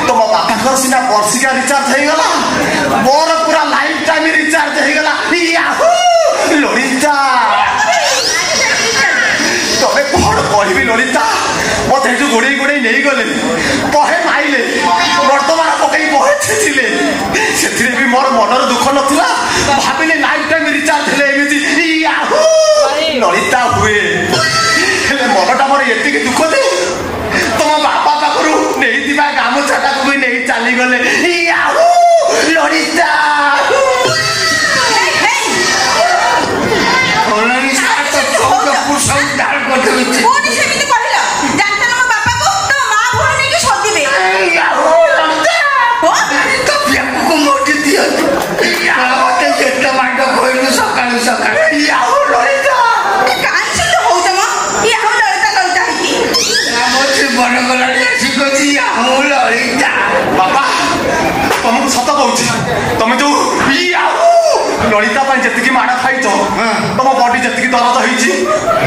तुम बापा सीना वर्षिका रिचार्ज हो गला मोर पूरा लाइफ टाइम रिचार्ज हो गला ललिता तबे कौन कहबी ललिता मत गोड़े गोड़े नहीं गले बहे माइले बर्तमान पकई बहे छेचिले से भी मोर मनर दुख नथिला भाविले लाइफ टाइम रिचार्ज हेले एमिति ललिता हुए हेले मनटा मोर एतिक दुख दे तुम बापा पाखरु नहीं गामुछाटा भी नहीं चली गले ललिता बाबा तुमको सत कह तुम जो ललिता जी माड़ खाई तुम बॉडी जी दरद होती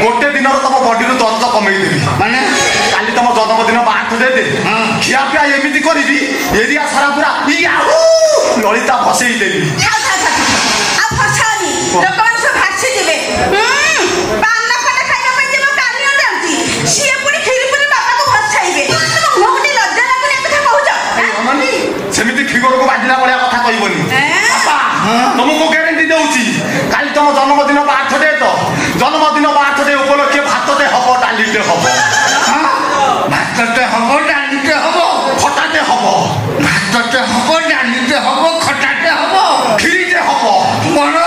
गोटे दिन तुम बॉडी दरद कमेदेवी माने काली तुम जन्मदिन बार्थडे दे खियापिया एमती करी एरिया सारा पूरा ललिता भसई देवी सेमती फिगर को बाजिला भाया कथा कहबनी तुमको ग्यारंटी दूची काली तुम जन्मदिन बार्थडे तो जन्मदिन बार्थडे उपलक्षे भातटे हम डालीटे हम भातटे हम डालीटे हम खटाटे हम भातटे हम डालीटे हम खटाटे हम खीरीटे हम मन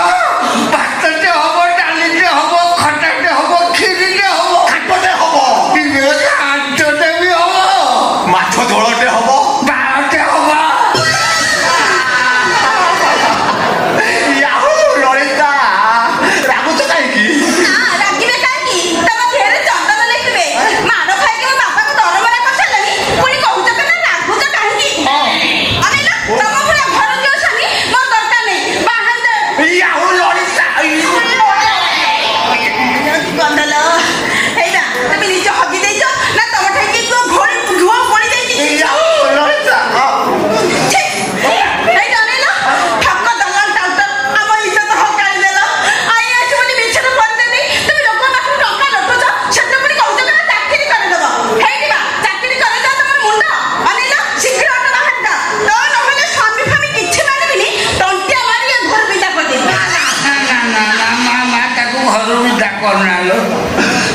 भातटे हम डालीटे हम खटाटे हम खीरीटे हम खाटटे हम खाटटे भी हम माछ झोलटे हम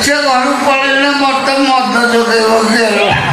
से घर पड़े मत मद जो